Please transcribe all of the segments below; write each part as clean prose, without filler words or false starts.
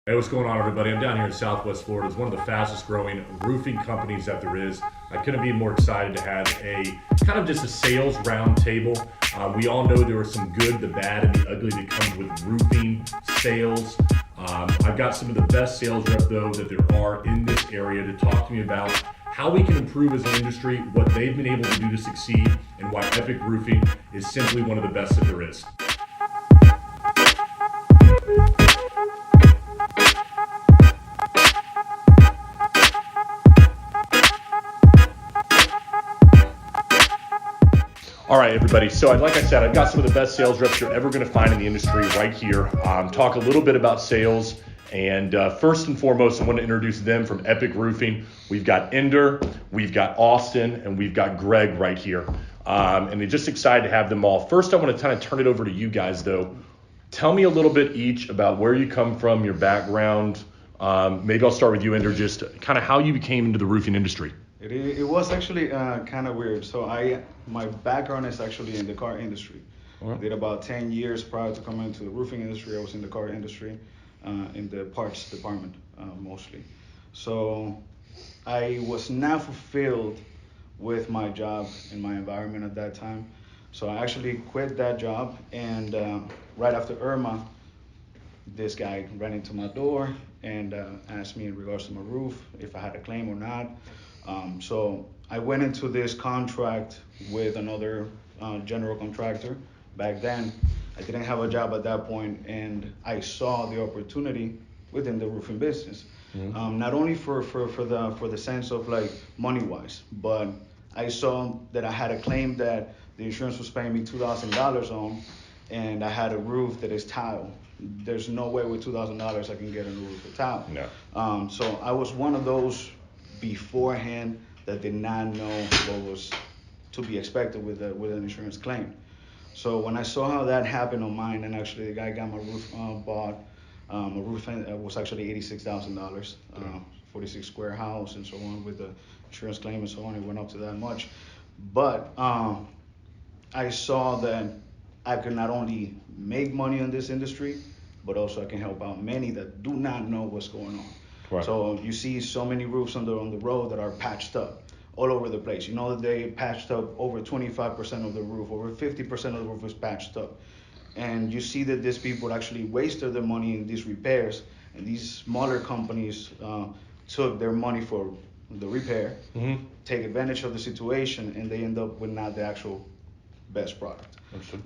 Hey, what's going on, everybody? I'm down here in Southwest Florida. It's one of the fastest growing roofing companies that there is. I couldn't be more excited to have a kind of just a sales roundtable. We all know there are some good, the bad, and the ugly that comes with roofing sales. I've got some of the best sales reps, though, that there are in this area to talk to me about how we can improve as an industry, what they've been able to do to succeed, and why Epic Roofing is simply one of the best that there is. All right, everybody. So, like I said, I've got some of the best sales reps you're ever going to find in the industry right here. Talk a little bit about sales. And first and foremost, I want to introduce them from Epic Roofing. We've got Ender, we've got Austin, and we've got Greg right here. And they're just excited to have them all. First, I want to kind of turn it over to you guys, though. Tell me a little bit each about where you come from, your background. Maybe I'll start with you, Ender, just kind of how you became into the roofing industry. It was actually kind of weird. So my background is actually in the car industry. All I right. did about 10 years prior to coming into the roofing industry. I was in the car industry, in the parts department mostly. So I was not fulfilled with my job and my environment at that time. So I actually quit that job, and right after Irma, this guy ran into my door and asked me in regards to my roof if I had a claim or not. So I went into this contract with another general contractor. Back then, I didn't have a job at that point, and I saw the opportunity within the roofing business. Not only for the sense of like money wise, but I saw that I had a claim that the insurance was paying me $2,000 on, and I had a roof that is tile. There's no way with $2,000 I can get a new roof with tile. No. So I was one of those beforehand that did not know what was to be expected with an insurance claim. So when I saw how that happened on mine, and actually the guy got my roof bought, a roof was actually $86,000, 46 square house and so on with the insurance claim and so on. It went up to that much, but I saw that I could not only make money in this industry, but also I can help out many that do not know what's going on. Right. So you see so many roofs on the road that are patched up all over the place. You know that they patched up over 25% of the roof, over 50% of the roof is patched up. And you see that these people actually wasted their money in these repairs, and these smaller companies took their money for the repair, take advantage of the situation, and they end up with not the actual best product. Understood.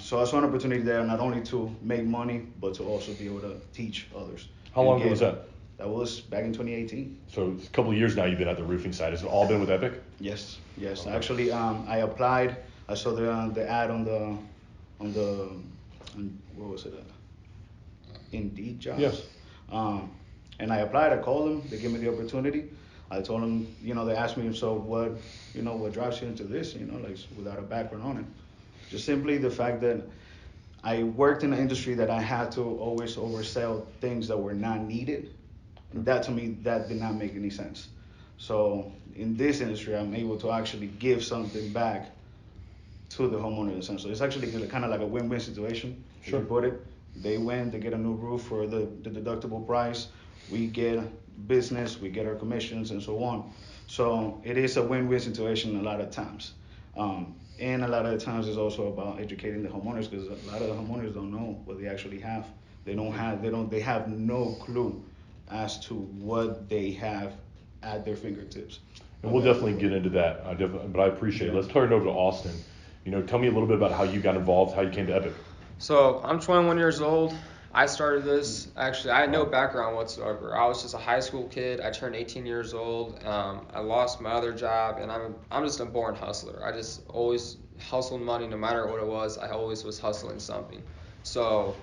So I saw an opportunity there not only to make money, but to also be able to teach others. How long ago was that? That was back in 2018. So a couple of years now you've been at the roofing side. Has it all been with Epic? Yes, yes. Okay. Actually, I applied. I saw the ad what was it? Indeed jobs. Yes. And I applied. I called them. They gave me the opportunity. I told them, they asked me, so what drives you into this? Like without a background on it. Just simply the fact that I worked in an industry that I had to always oversell things that were not needed. And that to me, that did not make any sense. So in this industry, I'm able to actually give something back to the homeowner essentially. It's actually kind of like a win-win situation. Sure. You put it, they win, they get a new roof for the deductible price. We get business, we get our commissions and so on. So it is a win-win situation a lot of times. And a lot of the times it's also about educating the homeowners because a lot of the homeowners don't know what they actually have. They have no clue as to what they have at their fingertips. And we'll definitely get into that. But I appreciate it. Let's turn it over to Austin. Tell me a little bit about how you got involved, how you came to Epic. So I'm 21 years old. I started this, actually, I had no background whatsoever. I was just a high school kid. I turned 18 years old. I lost my other job, and I'm just a born hustler. I just always hustled money no matter what it was. I always was hustling something. So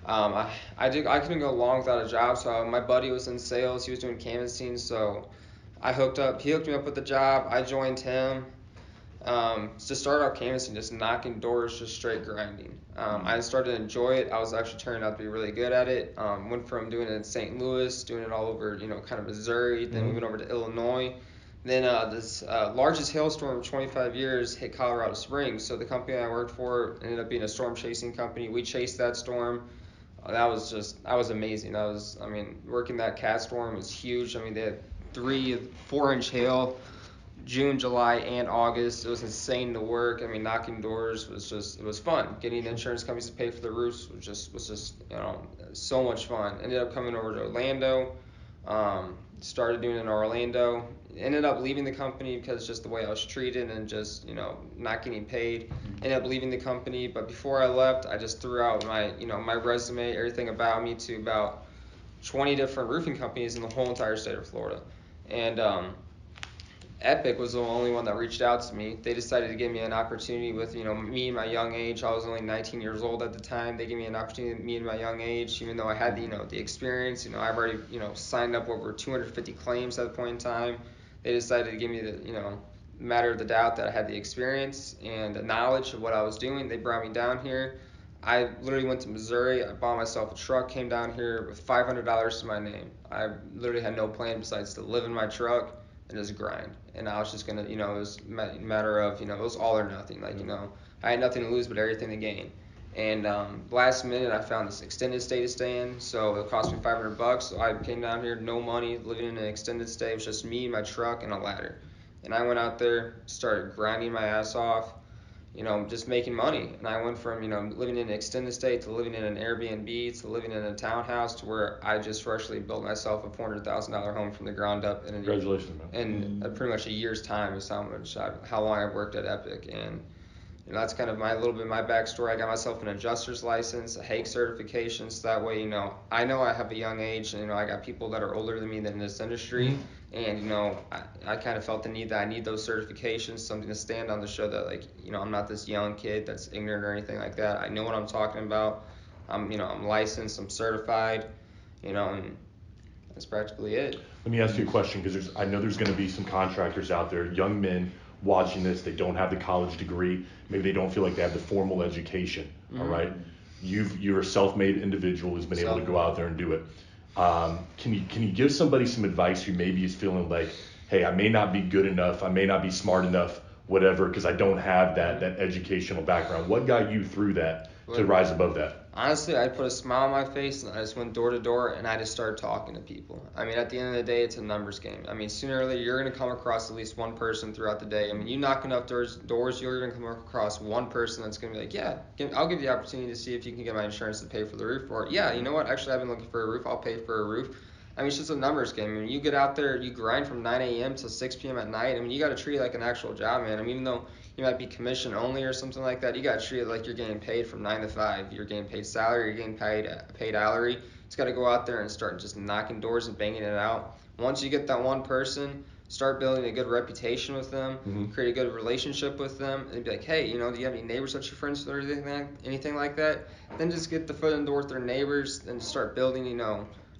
I couldn't go long without a job. So my buddy was in sales. He was doing canvassing. So he hooked me up with the job. I joined him. To start out canvassing, just knocking doors, just straight grinding. I started to enjoy it. I was actually turning out to be really good at it. Went from doing it in St. Louis, doing it all over, kind of Missouri. Then we went over to Illinois. Then this largest hailstorm of 25 years hit Colorado Springs. So the company I worked for ended up being a storm chasing company. We chased that storm. That was amazing. Working that cat storm was huge. I mean, they had 4-inch hail, June, July, and August. It was insane to work. I mean, knocking doors it was fun. Getting insurance companies to pay for the roofs was just so much fun. Ended up coming over to Orlando. Started doing it in Orlando. Ended up leaving the company because just the way I was treated and just not getting paid. Ended up leaving the company, but before I left, I just threw out my resume, everything about me, to about 20 different roofing companies in the whole entire state of Florida, and Epic was the only one that reached out to me. They decided to give me an opportunity with, me and my young age. I was only 19 years old at the time. They gave me an opportunity with me and my young age, even though I had the experience. I've already, signed up over 250 claims at the point in time. They decided to give me the, matter of the doubt that I had the experience and the knowledge of what I was doing. They brought me down here. I literally went to Missouri. I bought myself a truck, came down here with $500 to my name. I literally had no plan besides to live in my truck and just grind. And I was just gonna, it was a matter of, it was all or nothing. I had nothing to lose but everything to gain. And last minute, I found this extended stay to stay in, so it cost me $500. So I came down here, no money, living in an extended stay. It was just me, my truck, and a ladder. And I went out there, started grinding my ass off, just making money. And I went from, living in an extended stay to living in an Airbnb to living in a townhouse to where I just freshly built myself a $400,000 home from the ground up. Congratulations, man. In pretty much a year's time is how long I've worked at Epic. And that's kind of my backstory. I got myself an adjuster's license, a Hague certification, so that way, I know I have a young age, and I got people that are older than me in this industry, and I kind of felt the need that I need those certifications, something to stand on to show that I'm not this young kid that's ignorant or anything like that. I know what I'm talking about. I'm licensed, I'm certified, and that's practically it. Let me ask you a question, because I know there's going to be some contractors out there, young men watching this. They don't have the college degree. Maybe they don't feel like they have the formal education. All right, you're a self-made individual who's been able to go out there and do it. Can you give somebody some advice who maybe is feeling like, hey, I may not be good enough, I may not be smart enough, whatever, because I don't have that educational background? What got you through that to rise above that? Honestly, I put a smile on my face and I just went door to door and I just started talking to people. At the end of the day, it's a numbers game. Sooner or later, you're going to come across at least one person throughout the day. You knock enough doors, you're going to come across one person that's going to be like, yeah, I'll give you the opportunity to see if you can get my insurance to pay for the roof. Or, yeah, you know what, actually, I've been looking for a roof, I'll pay for a roof. It's just a numbers game. You get out there, you grind from 9 a.m. to 6 p.m. at night. You got to treat it like an actual job, man. Even though you might be commission only or something like that, you got to treat it like you're getting paid from 9 to 5. You're getting paid salary, you're getting paid hourly. Just got to go out there and start just knocking doors and banging it out. Once you get that one person, start building a good reputation with them, create a good relationship with them, and be like, hey, do you have any neighbors that you're friends with or anything like that? Then just get the foot in the door with their neighbors and start building,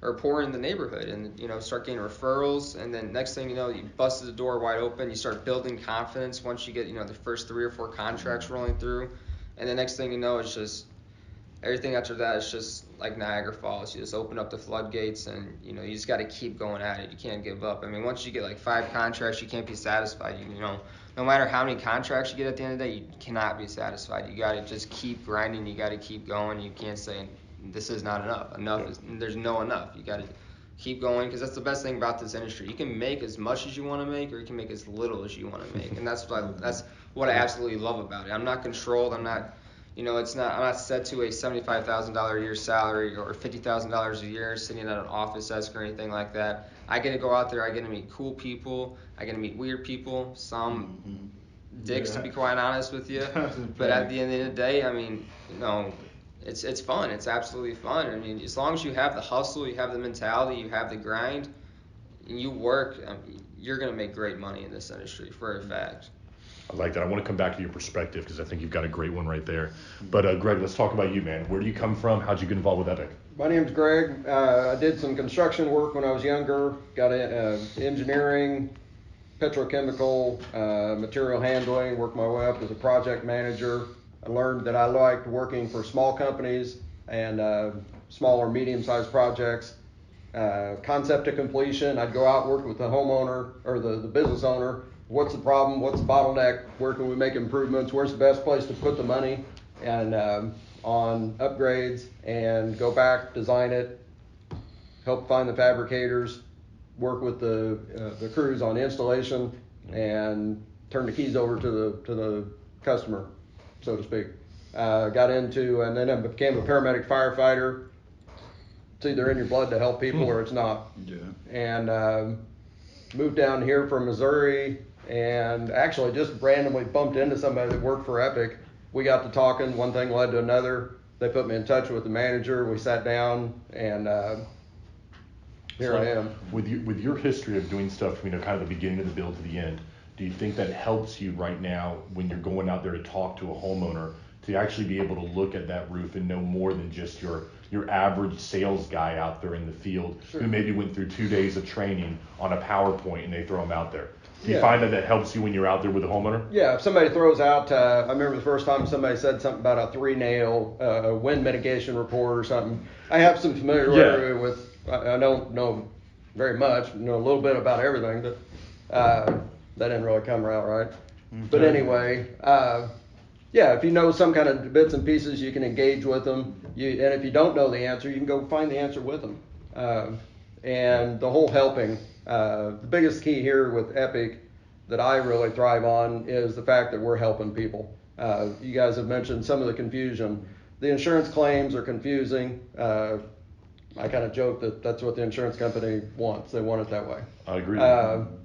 or pour in the neighborhood and start getting referrals, and then next thing you know, you busted the door wide open. You start building confidence once you get the first 3 or 4 contracts rolling through, and the next thing you know, it's just everything after that is just like Niagara Falls. You just open up the floodgates, and you just got to keep going at it. You can't give up. Once you get like 5 contracts, you can't be satisfied. No matter how many contracts you get at the end of the day, you cannot be satisfied. You got to just keep grinding. You got to keep going. You can't say this is not enough. There's no enough. You got to keep going, because that's the best thing about this industry. You can make as much as you want to make, or you can make as little as you want to make, and that's what I absolutely love about it. I'm not controlled. I'm not set to a $75,000 a year salary or $50,000 a year sitting at an office desk or anything like that. I get to go out there. I get to meet cool people. I get to meet weird people. Some dicks, to be quite honest with you. But at the end of the day, it's fun. It's absolutely fun. As long as you have the hustle, you have the mentality, you have the grind, and you work, you're going to make great money in this industry for a fact. I like that. I want to come back to your perspective, because I think you've got a great one right there. But Greg, let's talk about you, man. Where do you come from? How'd you get involved with Epic? My name's Greg. I did some construction work when I was younger. Got engineering, petrochemical, material handling. Worked my way up as a project manager. I learned that I liked working for small companies and smaller, medium-sized projects. Concept to completion, I'd go out and work with the homeowner or the business owner. What's the problem? What's the bottleneck? Where can we make improvements? Where's the best place to put the money? And on upgrades and go back, design it, help find the fabricators, work with the crews on installation, and turn the keys over to the customer, so to speak. Got into, and then I became a paramedic firefighter. It's either in your blood to help people or it's not. Yeah. And moved down here from Missouri, and actually just randomly bumped into somebody that worked for Epic. We got to talking, one thing led to another. They put me in touch with the manager. We sat down, and here I am. With your history of doing stuff, kind of the beginning of the build to the end, do you think that helps you right now when you're going out there to talk to a homeowner to actually be able to look at that roof and know more than just your average sales guy out there in the field who maybe went through 2 days of training on a PowerPoint and they throw them out there? Do you find that helps you when you're out there with a homeowner? Yeah, if somebody throws out, I remember the first time somebody said something about a 3-nail wind mitigation report or something. I have some familiarity with, I don't know very much, know a little bit about everything, but that didn't really come out right. But anyway, yeah, if you know some kind of bits and pieces, you can engage with them. And if you don't know the answer, you can go find the answer with them. And the whole helping. The biggest key here with Epic that I really thrive on is the fact that we're helping people. You guys have mentioned some of the confusion. The insurance claims are confusing. I kind of joke that that's what the insurance company wants. They want it that way. I agree.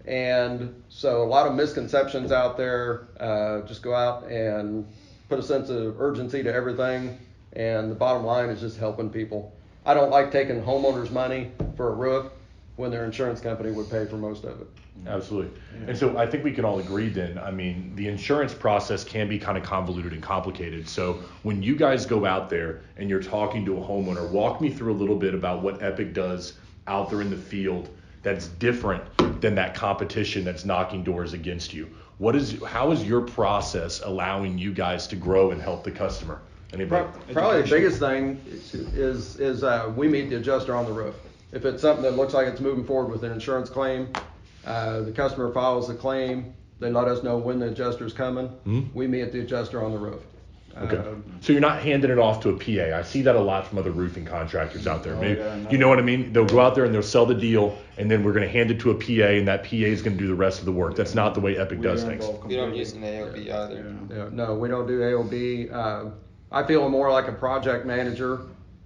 And so a lot of misconceptions out there. Just go out and put a sense of urgency to everything. And the bottom line is just helping people. I don't like taking homeowners' money for a roof when their insurance company would pay for most of it. Absolutely. And so I think we can all agree then, the insurance process can be kind of convoluted and complicated. So when you guys go out there and you're talking to a homeowner, walk me through a little bit about what Epic does out there in the field that's different than that competition that's knocking doors against you. How is your process allowing you guys to grow and help the customer? Anybody? Probably the biggest thing is we meet the adjuster on the roof. If it's something that looks like it's moving forward with an insurance claim, the customer files the claim. They let us know when the adjuster's coming. Mm-hmm. We meet the adjuster on the roof. Okay. So you're not handing it off to a PA. I see that a lot from other roofing contractors out there. You know what I mean? They'll go out there and they'll sell the deal, and then we're going to hand it to a PA, and that PA is going to do the rest of the work. That's not the way Epic does things. We don't use an AOB either. Yeah, no, we don't do AOB. I feel more like a project manager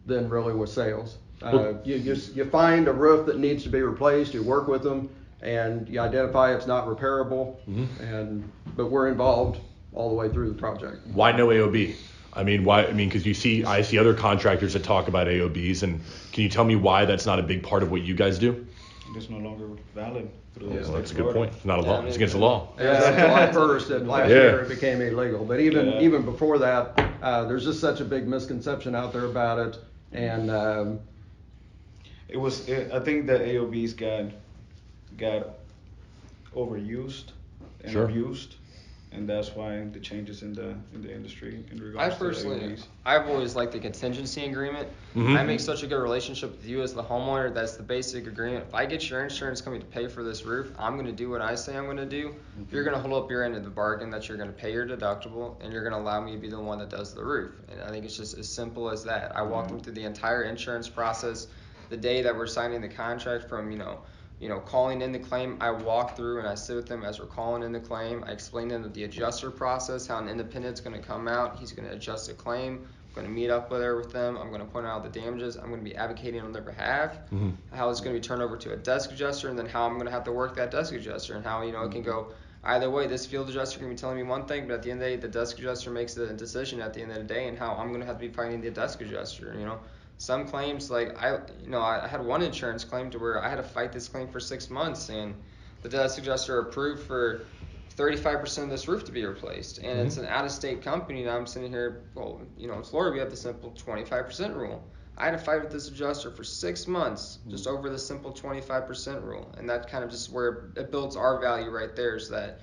than really with sales. You find a roof that needs to be replaced, you work with them, and you identify it's not repairable, but we're involved all the way through the project. Why no AOB? Why? Because I see other contractors that talk about AOBs, and can you tell me why that's not a big part of what you guys do? It's no longer valid. Well, that's a good point. It's not a law. It's against the law. Yeah, July 1st and last year it became illegal. But even before that, there's just such a big misconception out there about it, and I think the AOBs got overused and abused, and that's why the changes in the industry in regards to AOBs. I've always liked the contingency agreement. Mm-hmm. I make such a good relationship with you as the homeowner. That's the basic agreement. If I get your insurance company to pay for this roof, I'm going to do what I say I'm going to do. Mm-hmm. You're going to hold up your end of the bargain that you're going to pay your deductible, and you're going to allow me to be the one that does the roof. And I think it's just as simple as that. I walk them through the entire insurance process. The day that we're signing the contract, from calling in the claim, I walk through and I sit with them as we're calling in the claim. I explain to them the adjuster process, how an independent's going to come out. He's going to adjust the claim. I'm going to meet up with them. I'm going to point out the damages. I'm going to be advocating on their behalf. Mm-hmm. How it's going to be turned over to a desk adjuster, and then how I'm going to have to work that desk adjuster, and how it can go either way. This field adjuster can be telling me one thing, but at the end of the day, the desk adjuster makes the decision at the end of the day, and how I'm going to have to be fighting the desk adjuster. Some claims, like I had one insurance claim to where I had to fight this claim for 6 months, and the desk adjuster approved for 35% of this roof to be replaced, and it's an out-of-state company. And I'm sitting here, in Florida we have the simple 25% rule. I had to fight with this adjuster for 6 months just over the simple 25% rule, and that kind of just where it builds our value right there. Is that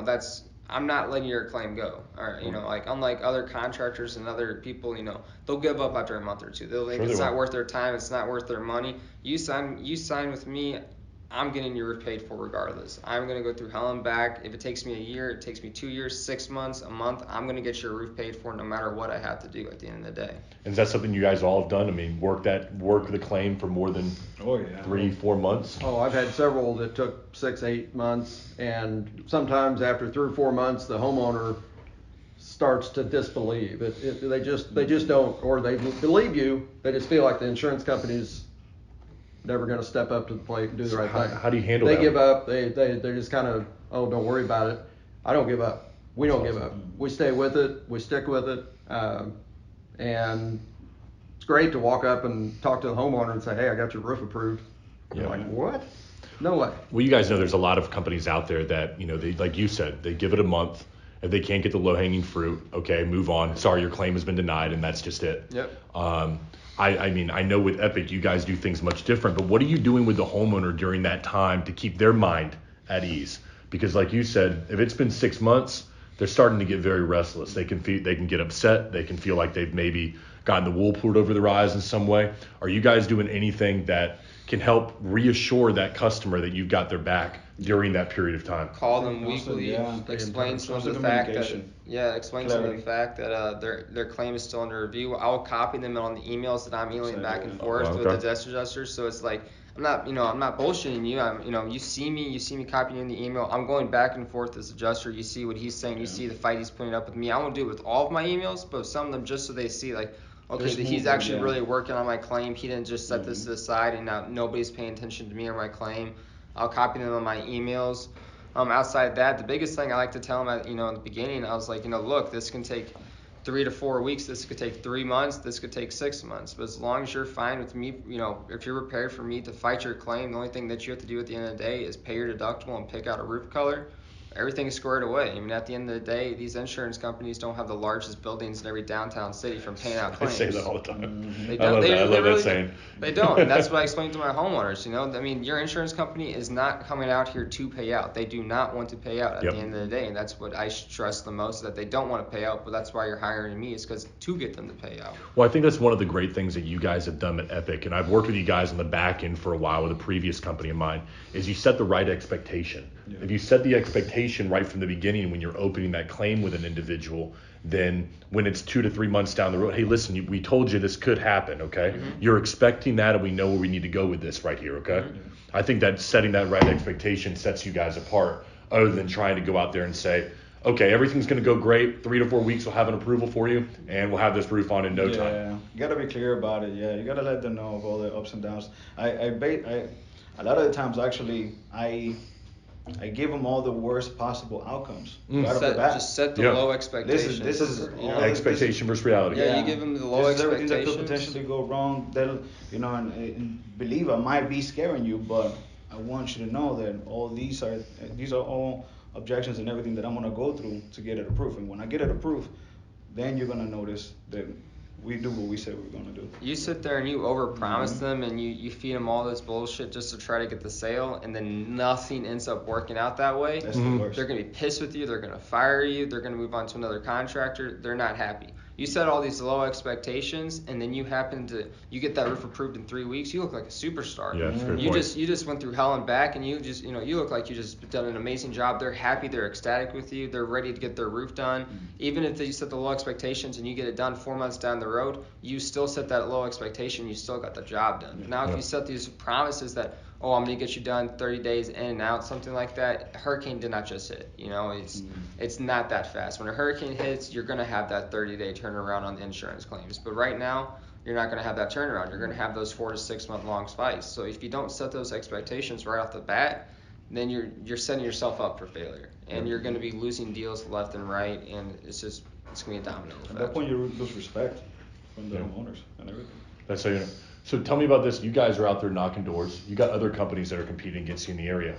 that's. I'm not letting your claim go. Or, unlike other contractors and other people, they'll give up after a month or two. They'll think it's not worth their time. It's not worth their money. You sign with me. I'm getting your roof paid for regardless. I'm going to go through hell and back. If it takes me a year, it takes me 2 years, 6 months, a month, I'm going to get your roof paid for no matter what I have to do at the end of the day. And is that something you guys all have done? I mean, work the claim for more than Oh yeah. 3-4 months? Oh, I've had several that took 6-8 months, and sometimes after 3 or 4 months, the homeowner starts to disbelieve. They just don't, or they believe you. They just feel like the insurance company's never going to step up to the plate and do the right thing. How do you handle They that? give up. They just kind of, oh, don't worry about it. I don't give up. We don't give up. We stay with it. We stick with it. And it's great to walk up and talk to the homeowner and say, hey, I got your roof approved. Yeah. They're like, what? No way. Well, you guys know there's a lot of companies out there that, they, like you said, they give it a month. If they can't get the low-hanging fruit, okay, move on. Sorry, your claim has been denied, and that's just it. Yep. I mean, I know with Epic, you guys do things much different, but what are you doing with the homeowner during that time to keep their mind at ease? Because like you said, if it's been 6 months, they're starting to get very restless. They can get upset. They can feel like they've maybe gotten the wool pulled over their eyes in some way. Are you guys doing anything that can help reassure that customer that you've got their back during that period of time? Call them Also, weekly, yeah, explain some of the constant fact that communication. explain some of Clarity. the fact that their claim is still under review. I'll copy them on the emails that I'm emailing back and forth Okay. with the desk adjusters. So it's like I'm not bullshitting you. You see me copying in the email. I'm going back and forth as adjuster. You see what he's saying. You see the fight he's putting up with me. I won't do it with all of my emails, but some of them just so they see like, okay, There's that he's movement, actually yeah. really working on my claim. He didn't just set this to the side and now nobody's paying attention to me or my claim. I'll copy them on my emails. Outside that, the biggest thing I like to tell them in the beginning, I was like, look, this can take 3 to 4 weeks. This could take 3 months. This could take 6 months. But as long as you're fine with me, if you're prepared for me to fight your claim, the only thing that you have to do at the end of the day is pay your deductible and pick out a roof color. Everything's squared away. I mean, at the end of the day, these insurance companies don't have the largest buildings in every downtown city from paying out I claims. say that all the time. They I don't. love They, that. I they love really that saying. They don't, and that's what I explain to my homeowners. I mean, your insurance company is not coming out here to pay out. They do not want to pay out at Yep. the end of the day, and that's what I stress the most, that they don't want to pay out. But that's why you're hiring me, is because to get them to pay out. Well, I think that's one of the great things that you guys have done at Epic, and I've worked with you guys on the back end for a while with a previous company of mine, is you set the right expectation. Yeah. If you set the expectation right from the beginning when you're opening that claim with an individual, then when it's 2 to 3 months down the road, hey, listen, we told you this could happen, okay? Mm-hmm. You're expecting that, and we know where we need to go with this right here, okay? Mm-hmm. I think that setting that right expectation sets you guys apart, other than trying to go out there and say, okay, everything's going to go great. 3 to 4 weeks, we'll have an approval for you, and we'll have this roof on in no time. Yeah, you gotta be clear about it. Yeah, you gotta let them know of all the ups and downs. A lot of the times, actually, I give them all the worst possible outcomes right off the bat. Just set the Yeah. low expectations. This is all Expectation versus reality. Yeah, you give them the low this is everything that could expectations. potentially go wrong. They'll, and believe I might be scaring you, but I want you to know that all these are all objections and everything that I'm gonna go through to get it approved. And when I get it approved, then you're gonna notice that we do what we said we were gonna do. You sit there and you overpromise them and you feed them all this bullshit just to try to get the sale, and then nothing ends up working out that way. That's the worst. They're going to be pissed with you. They're going to fire you. They're going to move on to another contractor. They're not happy. You set all these low expectations, and then you get that roof approved in 3 weeks. You look like a superstar. Yeah, that's a good You point. just went through hell and back, and you look like you just done an amazing job. They're happy. They're ecstatic with you. They're ready to get their roof done. Even if you set the low expectations and you get it done 4 months down the road, you still set that low expectation. You still got the job done. Now, if you set these promises that, oh, I'm gonna get you done 30 days in and out, something like that. Hurricane did not just hit. It's not that fast. When a hurricane hits, you're gonna have that 30-day turnaround on the insurance claims. But right now, you're not gonna have that turnaround. You're gonna have those 4 to 6 month long fights. So if you don't set those expectations right off the bat, then you're setting yourself up for failure, and you're gonna be losing deals left and right, and it's gonna be a domino effect. At that point, you lose respect from the Yeah. homeowners and everything. That's how you know. So tell me about this. You guys are out there knocking doors. You got other companies that are competing against you in the area.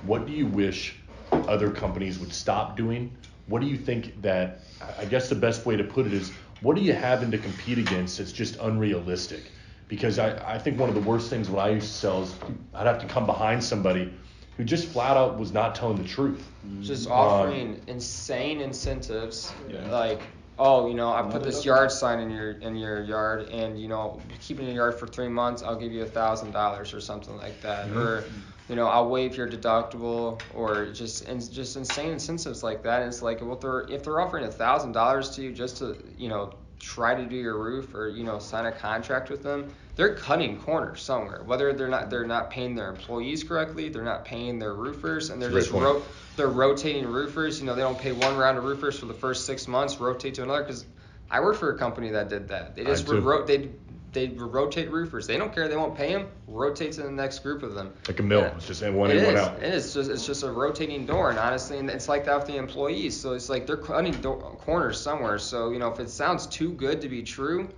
What do you wish other companies would stop doing? What do you think that, I guess the best way to put it is, what are you having to compete against that's just unrealistic? Because I think one of the worst things when I used to sell is I'd have to come behind somebody who just flat out was not telling the truth. Just offering insane incentives, Yeah. like oh, I put Another this dozen. yard sign in your yard, and keep it in your yard for 3 months, I'll give you $1,000 or something like that, or I'll waive your deductible, or just insane incentives like that. And it's like, well, if they're offering $1,000 to you just to try to do your roof, or sign a contract with them, they're cutting corners somewhere. Whether they're not paying their employees correctly, they're not paying their roofers, and they're That's a great point. they're rotating roofers. They don't pay one round of roofers for the first 6 months, rotate to another. Because I worked for a company that did that. They just they rotate roofers. They don't care. They won't pay them. Rotate to the next group of them. Like a mill. Yeah. It's just one in, one out. And it's just a rotating door. And honestly, and it's like that with the employees. So it's like they're cutting corners somewhere. So if it sounds too good to be true,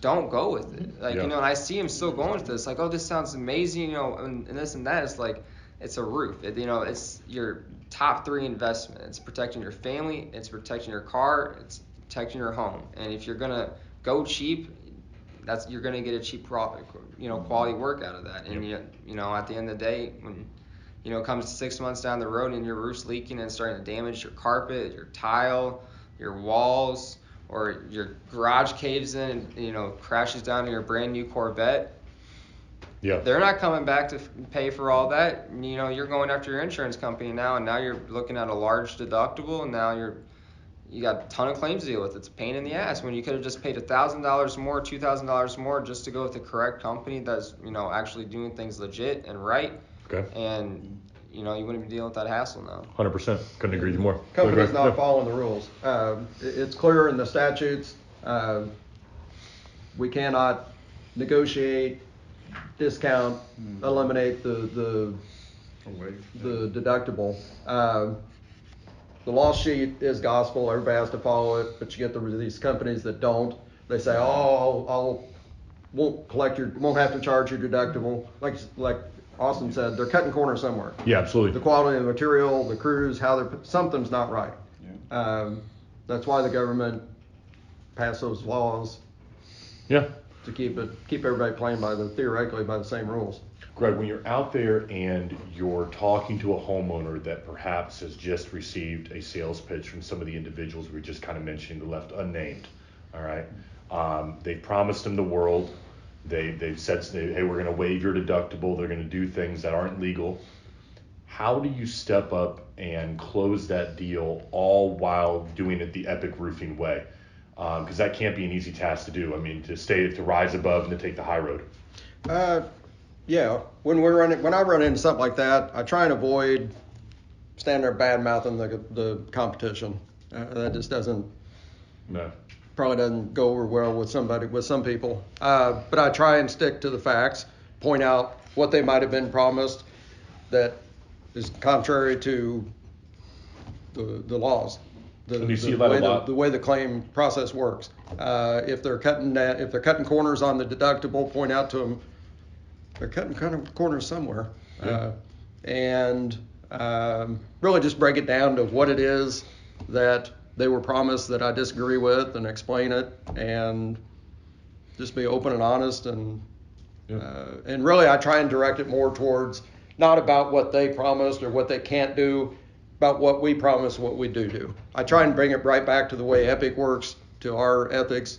don't go with it. Like and I see him still going with this. Like, oh, this sounds amazing. And this and that. It's like, it's a roof. It's your top 3 investment. It's protecting your family. It's protecting your car. It's protecting your home. And if you're gonna go cheap, you're gonna get a cheap quality work out of that. And at the end of the day, when it comes to 6 months down the road and your roof's leaking and starting to damage your carpet, your tile, your walls, or your garage caves in and crashes down in your brand new Corvette, they're not coming back to pay for all that. You're going after your insurance company now, and now you're looking at a large deductible, and now you got a ton of claims to deal with. It's a pain in the ass when you could have just paid $1,000 more, $2,000 more just to go with the correct company that's actually doing things legit and right. Okay. And you wouldn't be dealing with that hassle now. 100%. Couldn't agree more. Companies not following the rules. It's clear in the statutes. We cannot negotiate, discount, eliminate the deductible. The loss sheet is gospel. Everybody has to follow it, but you get these companies that don't. They say, "Oh, won't have to charge your deductible." Like Austin said, they're cutting corners somewhere. Yeah, absolutely. The quality of the material, the crews, something's not right. Yeah. That's why the government passed those laws. Yeah. To keep everybody playing theoretically by the same rules. Greg, when you're out there and you're talking to a homeowner that perhaps has just received a sales pitch from some of the individuals we just kind of mentioned, left unnamed, all right? They've promised them the world. They've said, hey, we're going to waive your deductible. They're going to do things that aren't legal. How do you step up and close that deal all while doing it the Epic Roofing way? Because that can't be an easy task to do. I mean, to rise above and to take the high road. Yeah, when I run into something like that, I try and avoid standing there bad mouthing the competition. That just probably doesn't go over well with some people. But I try and stick to the facts, point out what they might have been promised that is contrary to the laws. The way the claim process works. If they're cutting corners on the deductible, point out to them they're cutting corners somewhere, and really just break it down to what it is that they were promised that I disagree with, and explain it, and just be open and honest, and really I try and direct it more towards not about what they promised or what they can't do, about what we promise, what we do. I try and bring it right back to the way Epic works, to our ethics,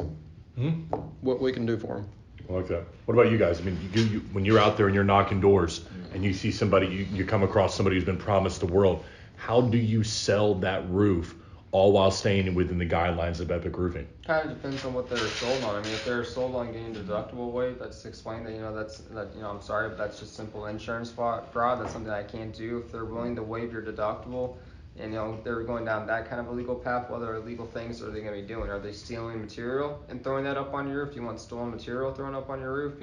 what we can do for them. I like that. What about you guys? I mean, you when you're out there and you're knocking doors and you see somebody, you come across somebody who's been promised the world, how do you sell that roof all while staying within the guidelines of Epic Roofing? Kind of depends on what they're sold on. I mean, if they're sold on getting deductible waived, that's explained that, I'm sorry, but that's just simple insurance fraud. That's something I can't do. If they're willing to waive your deductible, and they're going down that kind of a legal path, what other illegal things are they going to be doing? Are they stealing material and throwing that up on your roof? You want stolen material thrown up on your roof?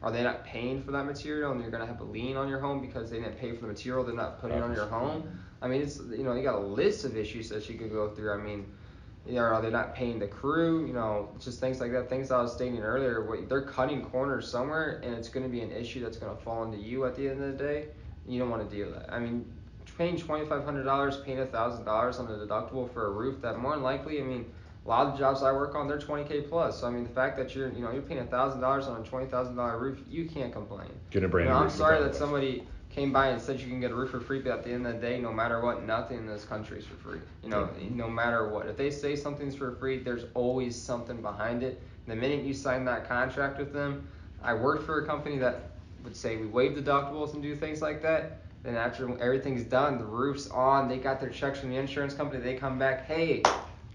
Are they not paying for that material, and you're going to have a lien on your home because they didn't pay for the material they're not putting on your home? I mean, it's you got a list of issues that you could go through. I mean, are they not paying the crew? Just things like that. Things I was stating earlier. They're cutting corners somewhere, and it's going to be an issue that's going to fall into you at the end of the day. You don't want to deal with that. I mean, paying $2,500, paying $1,000 on the deductible for a roof that more than likely, a lot of the jobs I work on, they're $20K plus. So the fact that you're paying $1,000 on a $20,000 roof, you can't complain. Get a brand new I'm roof sorry without that somebody came by and said you can get a roof for free, but at the end of the day, no matter what, nothing in this country is for free. You know, no matter what. If they say something's for free, there's always something behind it. The minute you sign that contract with them, I worked for a company that would say we waive deductibles and do things like that. Then after everything's done, the roof's on, they got their checks from the insurance company, they come back, hey,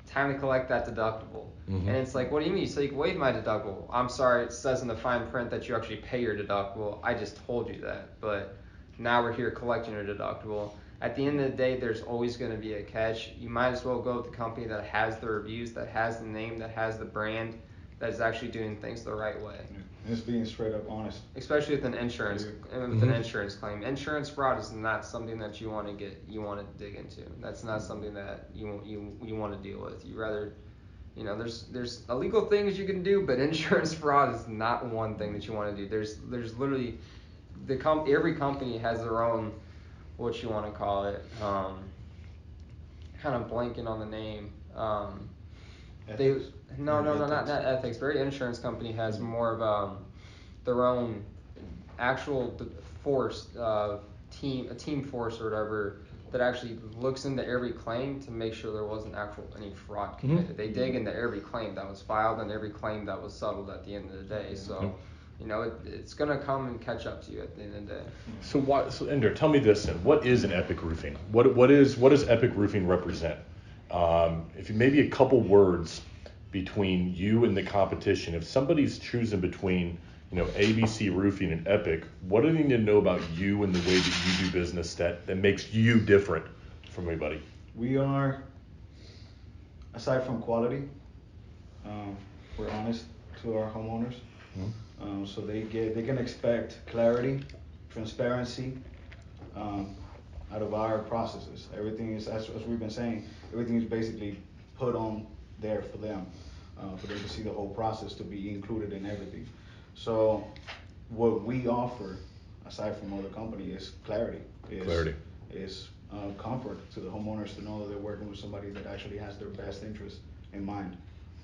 time to collect that deductible. And it's like, what do you mean? So you can waive my deductible. I'm sorry, it says in the fine print that you actually pay your deductible. I just told you that. But now we're here collecting your deductible. At the end of the day, there's always going to be a catch. You might as well go with the company that has the reviews, that has the name, that has the brand, that is actually doing things the right way. And it's being straight up honest. Especially with an insurance claim. Insurance fraud is not something that you want to dig into. That's not something that you want to deal with. You rather, you know, there's illegal things you can do, but insurance fraud is not one thing that you want to do. There's literally every company has their own, what you want to call it, kind of blanking on the name. Not ethics. Every insurance company has more of their own actual force, a team force or whatever, that actually looks into every claim to make sure there wasn't any fraud committed. They dig into every claim that was filed and every claim that was settled at the end of the day. So, you know, it's gonna come and catch up to you at the end of the day. So Ender, tell me this then. What is an Epic Roofing? What does Epic Roofing represent? If you maybe a couple words between you and the competition, if somebody's choosing between, you know, ABC Roofing and Epic, what do they need to know about you and the way that you do business that makes you different from everybody? We are, aside from quality, we're honest to our homeowners. So they can expect clarity, transparency out of our processes. Everything is, as we've been saying, everything is basically put on there for them to see the whole process, to be included in everything. So what we offer, aside from other companies, is clarity. Is comfort to the homeowners to know that they're working with somebody that actually has their best interest in mind.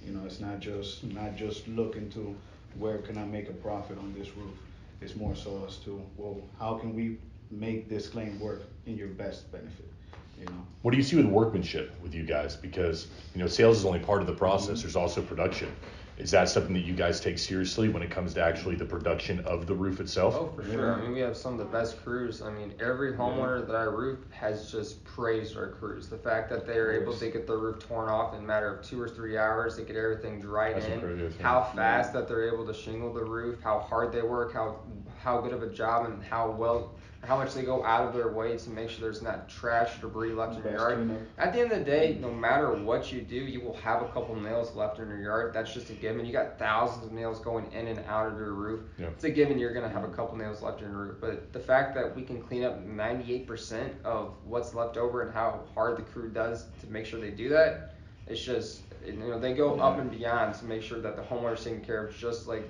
You know, it's not just looking to where can I make a profit on this roof. It's more so as to, well, how can we make this claim work in your best benefit? You know. What do you see with workmanship with you guys? Because, you know, sales is only part of the process. There's also production. Is that something that you guys take seriously when it comes to actually the production of the roof itself? Oh, for sure. I mean, we have some of the best crews. I mean, every homeowner that I roof has just praised our crews. The fact that they are able to get the roof torn off in a matter of 2 or 3 hours, they get everything dried in, how fast that they're able to shingle the roof, how hard they work, how good of a job, and how much they go out of their way to make sure there's not trash, debris left in your yard. At the end of the day, no matter what you do, you will have a couple nails left in your yard. That's just a given. You got thousands of nails going in and out of your roof. Yeah. It's a given you're going to have a couple nails left in your roof. But the fact that we can clean up 98% of what's left over and how hard the crew does to make sure they do that, it's just, you know, they go up and beyond to make sure that the homeowner's taken care of just like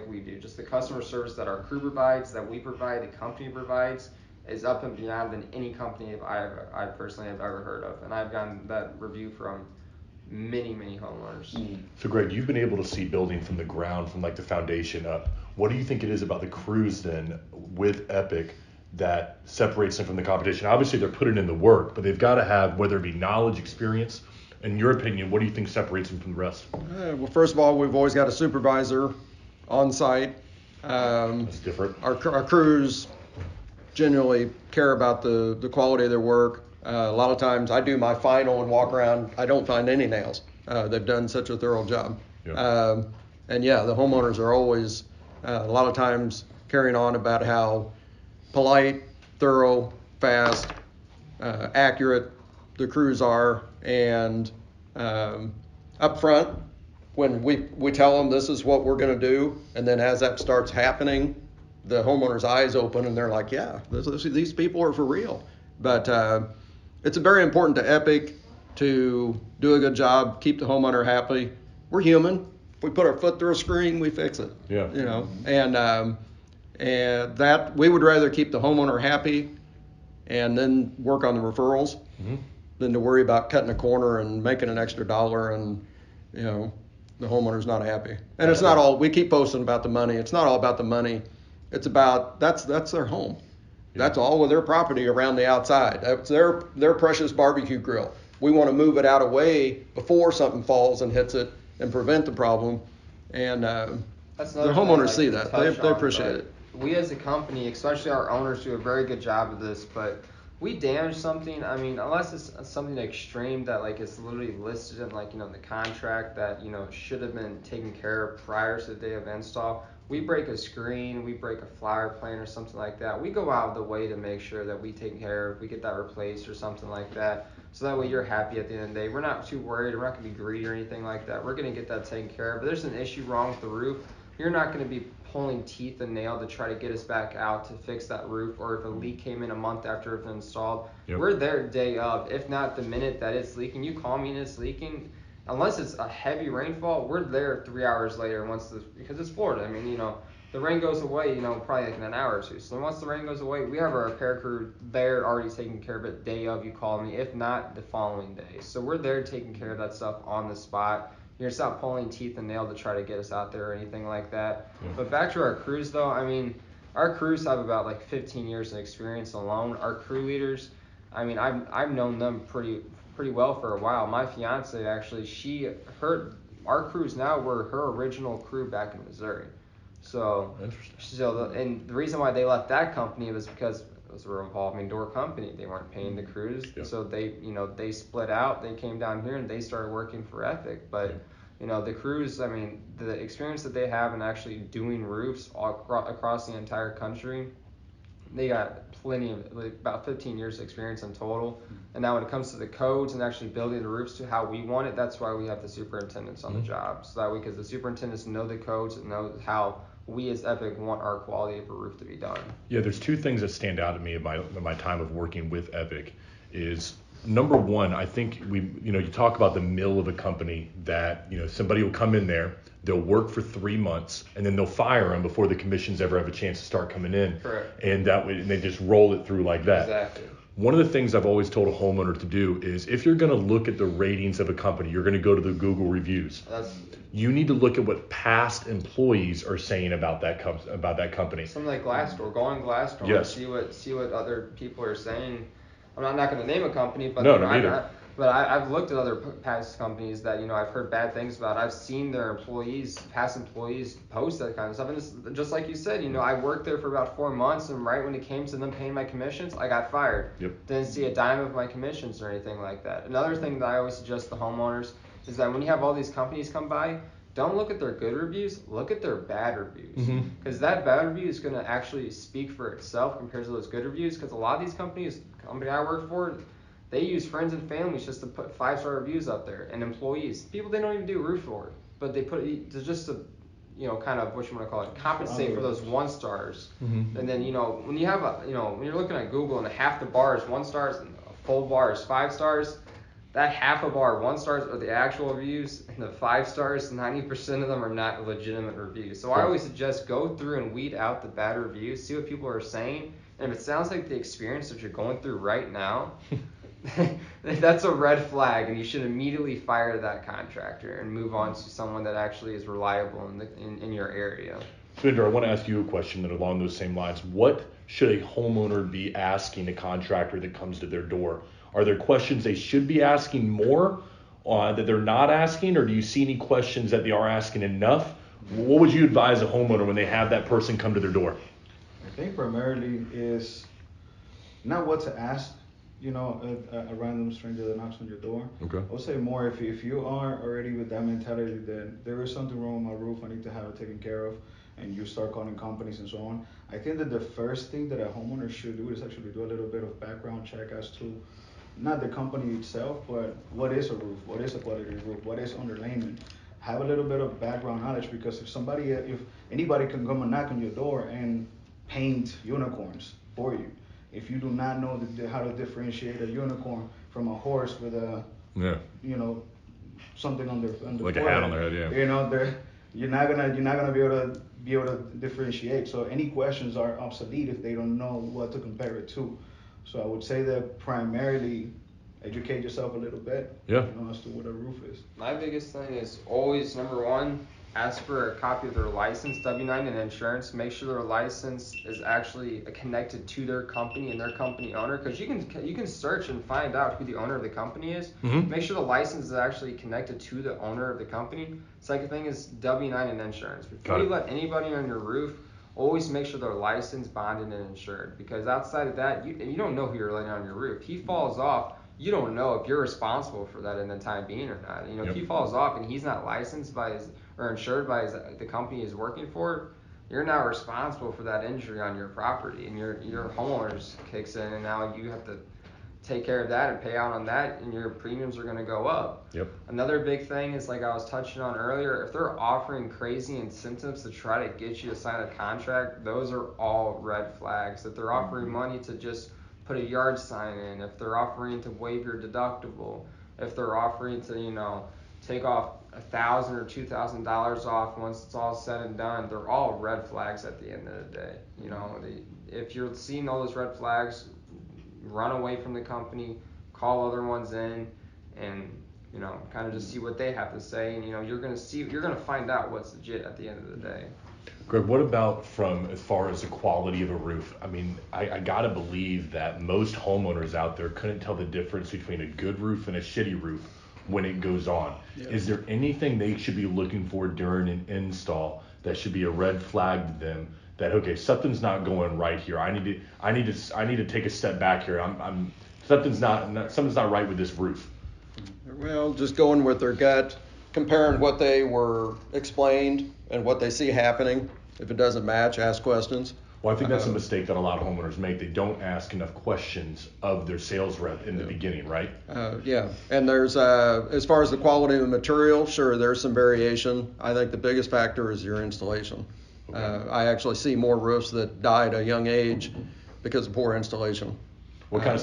we do. Just the customer service that our crew provides, that we provide, the company provides, is up and beyond than any company I personally have ever heard of. And I've gotten that review from many homeowners. So Greg, you've been able to see building from the ground, from like the foundation up. What do you think it is about the crews then with Epic that separates them from the competition? Obviously they're putting in the work, but they've got to have, whether it be knowledge, experience. In your opinion, what do you think separates them from the rest? Well, first of all, we've always got a supervisor on site. That's different. Our crews genuinely care about the quality of their work. A lot of times I do my final and walk around, I don't find any nails. They've done such a thorough job. Yeah. And yeah, the homeowners are always a lot of times carrying on about how polite, thorough, fast, accurate the crews are, and up front when we tell them this is what we're going to do, and then as that starts happening, the homeowner's eyes open and they're like, yeah, these people are for real. But it's very important to Epic to do a good job, keep the homeowner happy. We're human. If we put our foot through a screen, we fix it. Yeah. You know, and that we would rather keep the homeowner happy and then work on the referrals than to worry about cutting a corner and making an extra dollar and, you know, the homeowner's not happy. And it's not all, we keep posting about the money. It's not all about the money. It's about, that's their home. That's all of their property around the outside. That's their precious barbecue grill. We want to move it out of way before something falls and hits it and prevent the problem. And That's the another thing I'd homeowners like see to that. touch They on, appreciate but it. We as a company, especially our owners, do a very good job of this. But we damage something, I mean, unless it's something extreme that like is literally listed in like, the contract that, should have been taken care of prior to the day of install. We break a screen, we break a flower plane or something like that. We go out of the way to make sure that we take care of, we get that replaced or something like that. So that way you're happy at the end of the day. We're not too worried. We're not going to be greedy or anything like that. We're going to get that taken care of. But there's an issue wrong with the roof. You're not going to be pulling teeth and nail to try to get us back out to fix that roof, or if a leak came in a month after it's installed. Yep. We're there day of. If not the minute that it's leaking, you call me and it's leaking. Unless it's a heavy rainfall, we're there 3 hours later because it's Florida. I mean, the rain goes away, probably like in an hour or two. So once the rain goes away, we have our repair crew there already taking care of it day of. You call me, if not the following day. So we're there taking care of that stuff on the spot. You're not pulling teeth and nail to try to get us out there or anything like that. Yeah. But back to our crews though, I mean, our crews have about like 15 years of experience alone. Our crew leaders, I mean, I've known them pretty well for a while. My fiance actually, our crews now were her original crew back in Missouri. So, Interesting. and the reason why they left that company was because it was a revolving door company. They weren't paying the crews, Yep. so they split out. They came down here and they started working for Epic. But the crews, I mean, the experience that they have in actually doing roofs across the entire country, they got plenty of, like, about 15 years of experience in total. And now when it comes to the codes and actually building the roofs to how we want it, that's why we have the superintendents on the job. So that way, because the superintendents know the codes and know how we as Epic want our quality of a roof to be done. Yeah, there's two things that stand out to me in my time of working with Epic. Is number one, I think you talk about the mill of a company that somebody will come in there, they'll work for 3 months, and then they'll fire them before the commissions ever have a chance to start coming in. Correct. And that way, and they just roll it through like that. Exactly. One of the things I've always told a homeowner to do is, if you're going to look at the ratings of a company, you're going to go to the Google reviews. You need to look at what past employees are saying about that company. Something like Glassdoor. Go on Glassdoor. Yes. And see what other people are saying. I'm not going to name a company, but No, me neither. I've looked at other past companies that I've heard bad things about. I've seen their past employees post that kind of stuff, and it's just like you said. I worked there for about 4 months, and right when it came to them paying my commissions, I got fired. Yep. Didn't see a dime of my commissions or anything like that. Another thing that I always suggest to homeowners is that when you have all these companies come by, don't look at their good reviews, look at their bad reviews. Because that bad review is going to actually speak for itself compared to those good reviews. Because a lot of these companies, the company I work for, they use friends and families just to put 5-star reviews up there, and employees, people they don't even do roof for, but they put it just to, kind of, what you want to call it, compensate for those 1 stars. And then, when you have when you're looking at Google and half the bar is 1 stars and a full bar is 5 stars, that half a bar 1 stars are the actual reviews, and the 5 stars, 90% of them are not legitimate reviews. So I always suggest go through and weed out the bad reviews, see what people are saying, and if it sounds like the experience that you're going through right now, that's a red flag, and you should immediately fire that contractor and move on to someone that actually is reliable in your area. Svinder, I want to ask you a question that along those same lines. What should a homeowner be asking a contractor that comes to their door? Are there questions they should be asking more that they're not asking, or do you see any questions that they are asking enough? What would you advise a homeowner when they have that person come to their door? I think primarily is not what to ask, a random stranger that knocks on your door. Okay. I would say more if you are already with that mentality that there is something wrong with my roof, I need to have it taken care of, and you start calling companies and so on. I think that the first thing that a homeowner should do is actually do a little bit of background check as to not the company itself, but what is a roof, what is a quality roof, what is underlayment. Have a little bit of background knowledge, because if anybody can come and knock on your door and paint unicorns for you, if you do not know how to differentiate a unicorn from a horse with something on their like a hat on their head, yeah. You're not gonna be able to differentiate. So any questions are obsolete if they don't know what to compare it to. So I would say that primarily educate yourself a little bit, as to what a roof is. My biggest thing is always, number one, ask for a copy of their license, W-9 and insurance. Make sure their license is actually connected to their company and their company owner, because you can search and find out who the owner of the company is. Mhm. Make sure the license is actually connected to the owner of the company. Second thing is W-9 and insurance. Before Got you it. let anybody on your roof, always make sure they're licensed, bonded, and insured. Because outside of that, you don't know who you're letting on your roof. He falls off, you don't know if you're responsible for that in the time being or not. You know, Yep. if he falls off and he's not licensed by his or insured by the company he's working for, you're now responsible for that injury on your property, and your homeowners kicks in, and now you have to take care of that and pay out on that, and your premiums are going to go up. Yep. Another big thing is, like I was touching on earlier, if they're offering crazy incentives to try to get you to sign a contract, those are all red flags. If they're offering money to just put a yard sign in, if they're offering to waive your deductible, if they're offering to, take off $1,000 or $2,000 off once it's all said and done, they're all red flags at the end of the day. If you're seeing all those red flags, run away from the company, call other ones in, and kind of just see what they have to say, and you're gonna find out what's legit at the end of the day. Greg, what about from as far as the quality of a roof? I mean, I gotta believe that most homeowners out there couldn't tell the difference between a good roof and a shitty roof when it goes on. Yeah. Is there anything they should be looking for during an install that should be a red flag to them that, okay, something's not going right here. I need to take a step back here. Something's not right with this roof. Well, just going with their gut, comparing what they were explained and what they see happening. If it doesn't match, ask questions. Well, I think that's a mistake that a lot of homeowners make. They don't ask enough questions of their sales rep in the beginning, right? Yeah, and there's, as far as the quality of the material, sure, there's some variation. I think the biggest factor is your installation. Okay. I actually see more roofs that die at a young age because of poor installation. What kind of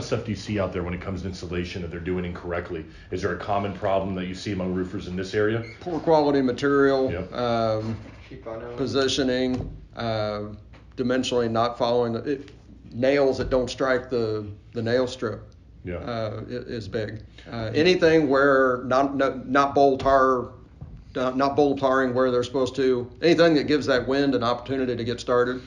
stuff do you see out there when it comes to installation that they're doing incorrectly? Is there a common problem that you see among roofers in this area? Poor quality material, Yep. Cheap unknown. positioning, dimensionally not following nails that don't strike the nail strip. Yeah. Is big. Anything where not bowl tarring where they're supposed to, anything that gives that wind an opportunity to get started,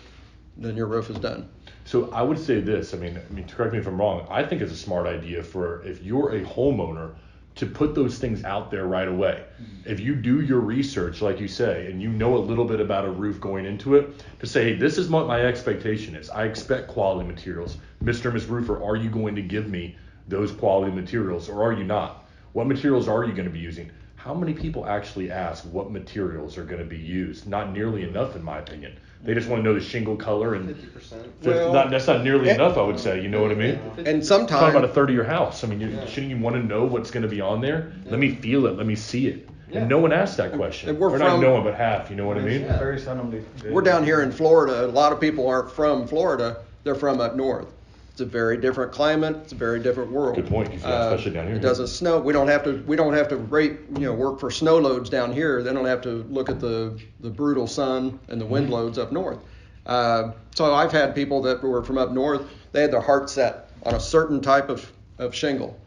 then your roof is done. So I would say this. I mean, correct me if I'm wrong. I think it's a smart idea for if you're a homeowner to put those things out there right away. If you do your research, like you say, and you know a little bit about a roof going into it, to say, hey, this is what my expectation is. I expect quality materials. Mr. and Ms. Roofer, are you going to give me those quality materials, or are you not? What materials are you going to be using? How many people actually ask what materials are going to be used? Not nearly enough, in my opinion. They just want to know the shingle color, and 50%. that's not nearly enough, I would say. You know what I mean? And Talking sometimes about a third of your house. I mean, shouldn't you want to know what's going to be on there? Let me feel it. Let me see it. Yeah. And no one asked that question. And we're or not from- no one, but half. You know what I mean? Yeah. Very seldomly. we're down here in Florida. A lot of people aren't from Florida. They're from up north. It's a very different climate. It's a very different world. Good point, 'cause, yeah, especially down here. It doesn't snow. We don't have to rate, work for snow loads down here. They don't have to look at the brutal sun and the wind loads up north. So I've had people that were from up north. They had their heart set on a certain type of shingle,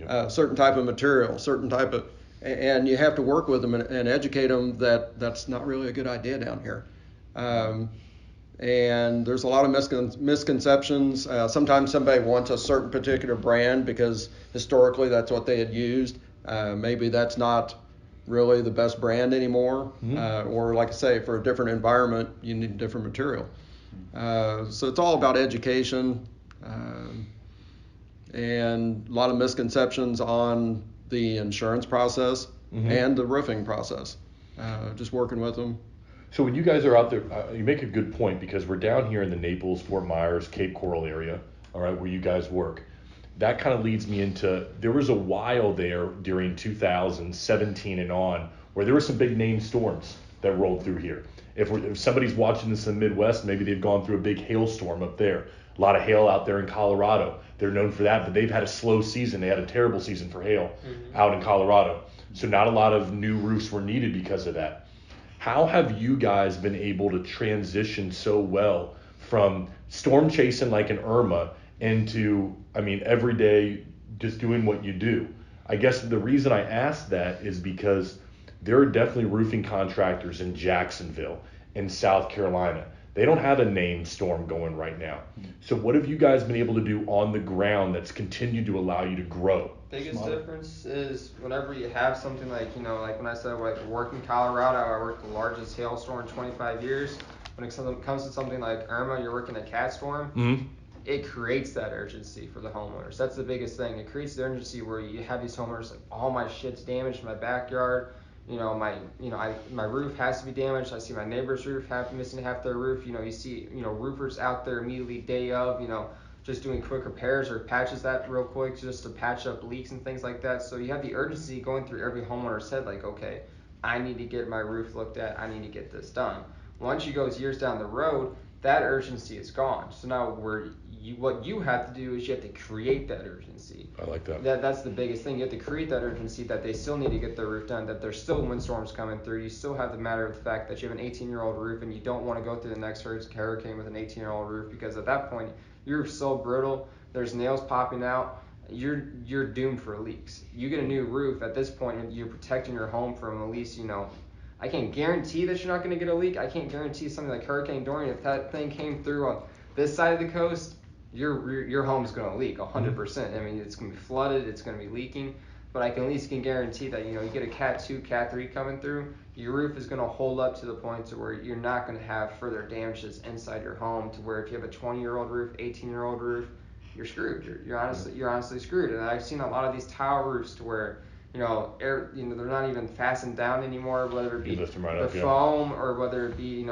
Yep. certain type of material, certain type of, and you have to work with them and educate them that that's not really a good idea down here. And there's a lot of misconceptions. Sometimes somebody wants a certain particular brand because historically that's what they had used. Maybe that's not really the best brand anymore. Or like I say, for a different environment, you need different material. So it's all about education and a lot of misconceptions on the insurance process and the roofing process. Just working with them. So when you guys are out there, you make a good point, because we're down here in the Naples, Fort Myers, Cape Coral area, all right, where you guys work. That kind of leads me into, there was a while there during 2017 and on where there were some big name storms that rolled through here. If somebody's watching this in the Midwest, maybe they've gone through a big hailstorm up there. A lot of hail out there in Colorado. They're known for that, but they've had a slow season. They had a terrible season for hail out in Colorado. So not a lot of new roofs were needed because of that. How have you guys been able to transition so well from storm chasing like an Irma into, every day just doing what you do? I guess the reason I ask that is because there are definitely roofing contractors in Jacksonville, in South Carolina. They don't have a named storm going right now. So what have you guys been able to do on the ground that's continued to allow you to grow? Biggest Smaller. difference is whenever you have something like, like when I said like work in Colorado, I worked the largest hailstorm in 25 years. When it comes to something like Irma, you're working a cat storm. Mm-hmm. It creates that urgency for the homeowners. That's the biggest thing. It creates the urgency where you have these homeowners like, all my shit's damaged in my backyard. My roof has to be damaged. I see my neighbor's roof missing half their roof. You see, roofers out there immediately day of, just doing quick repairs or patches that real quick just to patch up leaks and things like that. So you have the urgency going through every homeowner's head like, okay, I need to get my roof looked at. I need to get this done. Once you go years down the road, that urgency is gone. So now what you have to do is you have to create that urgency. I like that. That's the biggest thing. You have to create that urgency that they still need to get their roof done, that there's still windstorms coming through. You still have the matter of the fact that you have an 18-year-old roof and you don't want to go through the next hurricane with an 18-year-old roof, because at that point, your roof's so brittle, there's nails popping out, you're doomed for leaks. You get a new roof, at this point, you're protecting your home from at least, I can't guarantee that you're not going to get a leak. I can't guarantee something like Hurricane Dorian, if that thing came through on this side of the coast, your home's going to leak 100%. I mean, it's going to be flooded, it's going to be leaking, but I can at least guarantee that, you get a Cat 2, Cat 3 coming through, your roof is going to hold up to the point to where you're not going to have further damages inside your home, to where if you have a 20-year-old roof, 18-year-old roof, you're screwed. You're honestly screwed. And I've seen a lot of these tile roofs to where they're not even fastened down anymore, whether it be You lift them right the up, yeah. foam or whether it be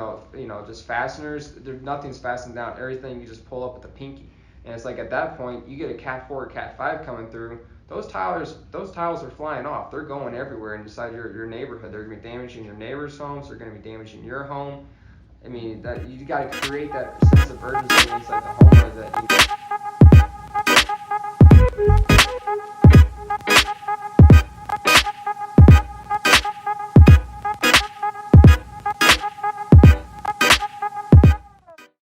just fasteners. Nothing's fastened down. Everything you just pull up with a pinky. And it's like at that point you get a Cat 4 or Cat 5 coming through. Those tiles are flying off. They're going everywhere inside your neighborhood. They're going to be damaging your neighbors' homes. They're going to be damaging your home. I mean, that you got to create that sense of urgency inside the homeowner that